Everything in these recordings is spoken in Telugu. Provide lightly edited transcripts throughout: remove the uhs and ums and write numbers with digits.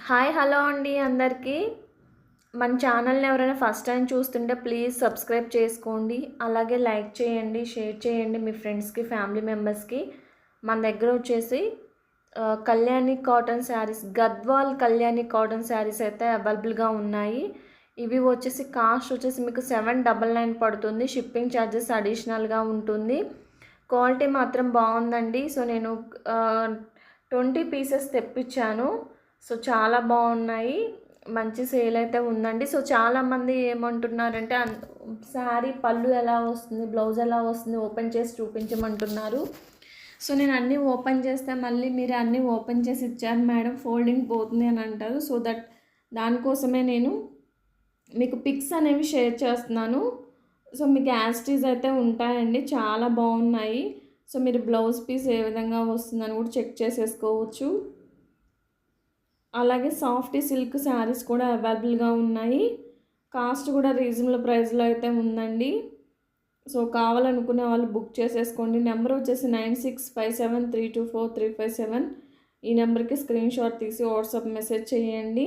హాయ్ హలో అండి అందరికీ. మన ఛానల్ని ఎవరైనా ఫస్ట్ టైం చూస్తుంటే ప్లీజ్ సబ్స్క్రైబ్ చేసుకోండి. అలాగే లైక్ చేయండి, షేర్ చేయండి మీ ఫ్రెండ్స్కి, ఫ్యామిలీ మెంబర్స్కి. మన దగ్గర వచ్చేసి కళ్యాణి కాటన్ శారీస్, గద్వాల్ కళ్యాణి కాటన్ శారీస్ అయితే అవైలబుల్గా ఉన్నాయి. ఇవి వచ్చేసి కాస్ట్ వచ్చేసి మీకు 799 పడుతుంది. షిప్పింగ్ ఛార్జెస్ అడిషనల్గా ఉంటుంది. క్వాలిటీ మాత్రం బాగుందండి. సో నేను 20 పీసెస్ తెప్పించాను. సో చాలా బాగున్నాయి, మంచి సేల్ అయితే ఉందండి. సో చాలామంది ఏమంటున్నారంటే శారీ పళ్ళు ఎలా వస్తుంది, బ్లౌజ్ ఎలా వస్తుంది ఓపెన్ చేసి చూపించమంటున్నారు. సో నేను అన్నీ ఓపెన్ చేస్తే మళ్ళీ మీరు అన్నీ ఓపెన్ చేసి ఇచ్చారు మేడం, ఫోల్డింగ్ పోతుంది అని అంటారు. సో దానికోసమే నేను మీకు పిక్స్ అనేవి షేర్ చేస్తున్నాను. సో మీకు యాస్టీస్ అయితే ఉంటాయండి, చాలా బాగున్నాయి. సో మీరు బ్లౌజ్ పీస్ ఏ విధంగా వస్తుందని కూడా చెక్ చేసేసుకోవచ్చు. అలాగే సాఫ్ట్ సిల్క్ శారీస్ కూడా అవైలబుల్గా ఉన్నాయి. కాస్ట్ కూడా రీజనబుల్ ప్రైస్లో అయితే ఉందండి. సో కావాలనుకునే వాళ్ళు బుక్ చేసేసుకోండి. నెంబర్ వచ్చేసి 9657324357. ఈ నెంబర్కి స్క్రీన్ షాట్ తీసి వాట్సాప్ మెసేజ్ చేయండి.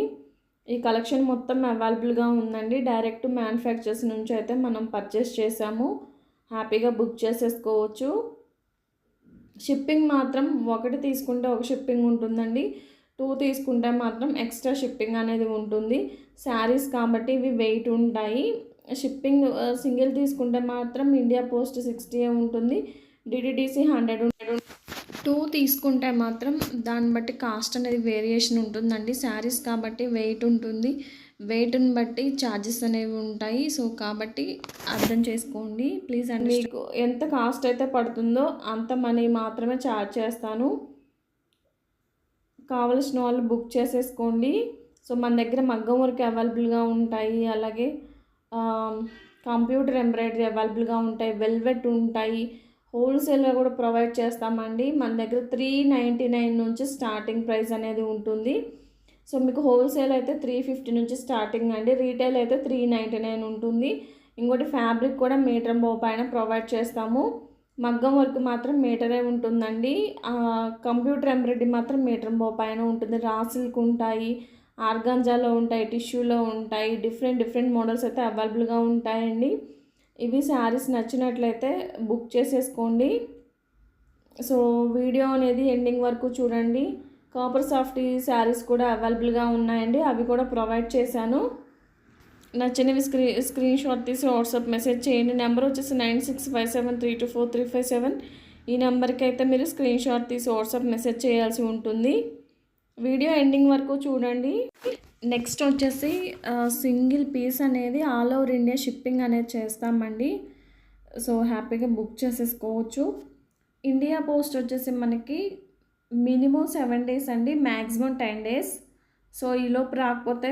ఈ కలెక్షన్ మొత్తం అవైలబుల్గా ఉందండి. డైరెక్ట్ మ్యానుఫ్యాక్చర్స్ నుంచి అయితే మనం పర్చేస్ చేసాము. హ్యాపీగా బుక్ చేసేసుకోవచ్చు. షిప్పింగ్ మాత్రం ఒకటి తీసుకుంటే ఒక షిప్పింగ్ ఉంటుందండి, 2 తీసుకుంటే మాత్రం ఎక్స్ట్రా షిప్పింగ్ అనేది ఉంటుంది. శారీస్ కాబట్టి ఇవి వెయిట్ ఉంటాయి. షిప్పింగ్ సింగిల్ తీసుకుంటే మాత్రం ఇండియా పోస్ట్ 60 ఉంటుంది, డిటిడిసి 100 ఉంటుంది. 2 తీసుకుంటే మాత్రం దాన్ని బట్టి కాస్ట్ అనేది వేరియేషన్ ఉంటుందండి. శారీస్ కాబట్టి వెయిట్ ఉంటుంది, వెయిట్ని బట్టి ఛార్జెస్ అనేవి ఉంటాయి. సో కాబట్టి అర్థం చేసుకోండి ప్లీజ్. అండ్ మీకు ఎంత కాస్ట్ అయితే పడుతుందో అంత మనీ మాత్రమే ఛార్జ్ చేస్తాను. కావలసిన వాళ్ళు బుక్ చేసేసుకోండి. సో మన దగ్గర మగ్గం వర్క్ అవైలబుల్గా ఉంటాయి, అలాగే కంప్యూటర్ ఎంబ్రాయిడరీ అవైలబుల్గా ఉంటాయి, వెల్వెట్ ఉంటాయి. హోల్సేల్గా కూడా ప్రొవైడ్ చేస్తామండి. మన దగ్గర 399 నుంచి స్టార్టింగ్ ప్రైస్ అనేది ఉంటుంది. సో మీకు హోల్సేల్ అయితే 350 నుంచి స్టార్టింగ్ అండి, రీటైల్ అయితే 399 ఉంటుంది. ఇంకోటి ఫ్యాబ్రిక్ కూడా మీటర్ బో పైన ప్రొవైడ్ చేస్తాము. మగ్గం వర్క్ మాత్రం మీటరే ఉంటుందండి. కంప్యూటర్ ఎంబ్రాయిడరీ మాత్రం మీటర్ బో పైన ఉంటుంది. రా సిల్క్ ఉంటాయి, ఆర్గాంజాలో ఉంటాయి, టిష్యూలో ఉంటాయి, డిఫరెంట్ మోడల్స్ అయితే అవైలబుల్గా ఉంటాయండి. ఇవి శారీస్ నచ్చినట్లయితే బుక్ చేసేసుకోండి. సో వీడియో అనేది ఎండింగ్ వరకు చూడండి. కాపర్ సాఫ్ట్ శారీస్ కూడా అవైలబుల్గా ఉన్నాయండి, అవి కూడా ప్రొవైడ్ చేశాను. నచ్చినవి స్క్రీన్ షాట్ తీసి వాట్సాప్ మెసేజ్ చేయండి. నెంబర్ వచ్చేసి 9657324357. ఈ నెంబర్కి అయితే మీరు స్క్రీన్ షాట్ తీసి వాట్సాప్ మెసేజ్ చేయాల్సి ఉంటుంది. వీడియో ఎండింగ్ వరకు చూడండి. నెక్స్ట్ వచ్చేసి సింగిల్ పీస్ అనేది ఆల్ ఓవర్ ఇండియా షిప్పింగ్ అనేది చేస్తామండి. సో హ్యాపీగా బుక్ చేసేసుకోవచ్చు. ఇండియా పోస్ట్ వచ్చేసి మనకి మినిమం 7 డేస్ అండి, మ్యాక్సిమం 10 డేస్. సో ఈలోపు రాకపోతే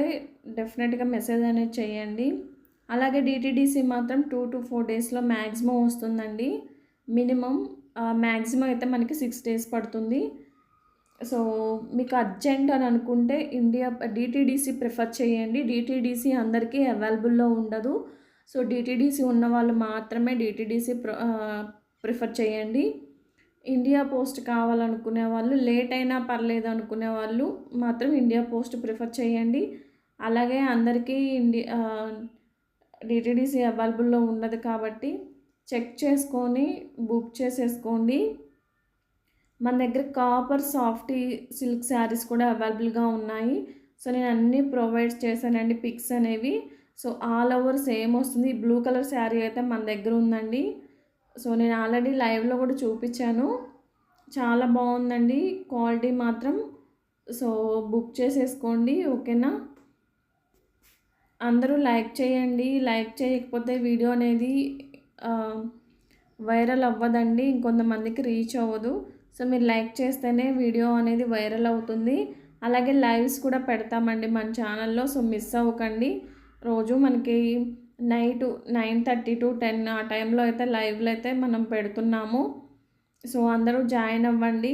డెఫినెట్గా మెసేజ్ అనేది చేయండి. అలాగే డిటిడిసి మాత్రం 2 to 4 డేస్లో మ్యాక్సిమం వస్తుందండి. మినిమం మ్యాక్సిమం అయితే మనకి 6 డేస్ పడుతుంది. సో మీకు అర్జెంట్ అని అనుకుంటే డిటిడిసి ప్రిఫర్ చేయండి. డిటిడిసి అందరికీ అవైలబుల్లో ఉండదు. సో డిటిడిసి ఉన్న వాళ్ళు మాత్రమే డిటిడిసి ప్రిఫర్ చేయండి. ఇండియా పోస్ట్ కావాలనుకునే వాళ్ళు, లేట్ అయినా పర్లేదు అనుకునే వాళ్ళు మాత్రం ఇండియా పోస్ట్ ప్రిఫర్ చేయండి. అలాగే అందరికీ డిటిడిసి అవైలబుల్లో ఉండదు కాబట్టి చెక్ చేసుకొని బుక్ చేసేసుకోండి. మన దగ్గర కాపర్ సాఫ్ట్ సిల్క్ శారీస్ కూడా అవైలబుల్గా ఉన్నాయి. సో నేను అన్నీ ప్రొవైడ్ చేశానండి పిక్స్ అనేవి. సో ఆల్ ఓవర్ సేమ్ వస్తుంది. బ్లూ కలర్ శారీ అయితే మన దగ్గర ఉందండి. సో నేను ఆల్రెడీ లైవ్లో కూడా చూపించాను, చాలా బాగుందండి క్వాలిటీ మాత్రం. సో బుక్ చేసేసుకోండి, ఓకేనా. అందరూ లైక్ చేయండి, లైక్ చేయకపోతే వీడియో అనేది వైరల్ అవ్వదండి, ఇంకొంతమందికి రీచ్ అవ్వదు. సో మీరు లైక్ చేస్తేనే వీడియో అనేది వైరల్ అవుతుంది. అలాగే లైవ్స్ కూడా పెడతామండి మన ఛానల్లో, సో మిస్ అవ్వకండి. రోజు మనకి నైట్ 9:30 to 10 ఆ టైంలో అయితే లైవ్లో అయితే మనం పెడుతున్నాము. సో అందరూ జాయిన్ అవ్వండి,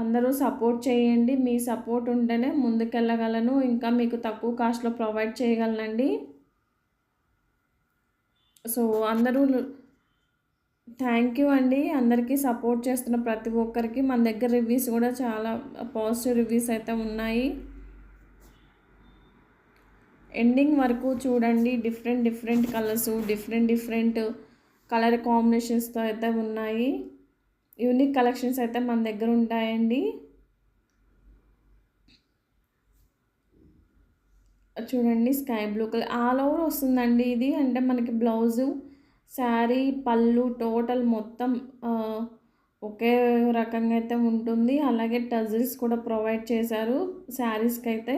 అందరూ సపోర్ట్ చేయండి. మీ సపోర్ట్ ఉంటేనే ముందుకెళ్ళగలను, ఇంకా మీకు తక్కువ కాస్ట్లో ప్రొవైడ్ చేయగలనండి. సో అందరూ థ్యాంక్ యూ అండి, అందరికీ సపోర్ట్ చేస్తున్న ప్రతి ఒక్కరికి. మన దగ్గర రివ్యూస్ కూడా చాలా పాజిటివ్ రివ్యూస్ అయితే ఉన్నాయి. ఎండింగ్ వరకు చూడండి. డిఫరెంట్ కలర్స్, డిఫరెంట్ కలర్ కాంబినేషన్స్తో అయితే ఉన్నాయి. యూనిక్ కలెక్షన్స్ అయితే మన దగ్గర ఉంటాయండి. చూడండి sky blue colour all over వస్తుందండి ఇది. అంటే మనకి బ్లౌజు, శారీ, పళ్ళు టోటల్ మొత్తం ఒకే రకంగా అయితే ఉంటుంది. అలాగే టజిల్స్ కూడా ప్రొవైడ్ చేశారు శారీస్కి అయితే.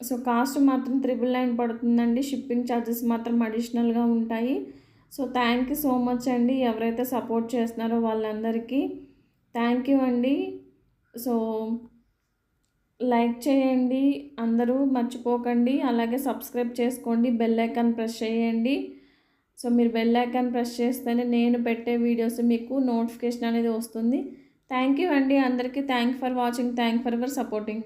సో కాస్ట్ మాత్రం 999 పడుతుందండి. షిప్పింగ్ ఛార్జెస్ మాత్రం అడిషనల్గా ఉంటాయి. So thank you so much అండి. ఎవరైతే సపోర్ట్ చేస్తున్నారో వాళ్ళందరికీ థ్యాంక్ యూ అండి. సో లైక్ చేయండి అందరూ మర్చిపోకండి. అలాగే సబ్స్క్రైబ్ చేసుకోండి, బెల్ ఐకాన్ ప్రెస్ చేయండి. సో మీరు బెల్ ఐకాన్ ప్రెస్ చేస్తేనే నేను పెట్టే వీడియోస్ మీకు నోటిఫికేషన్ అనేది వస్తుంది. థ్యాంక్ యూ అండి అందరికీ. Thank for watching, thank for your supporting.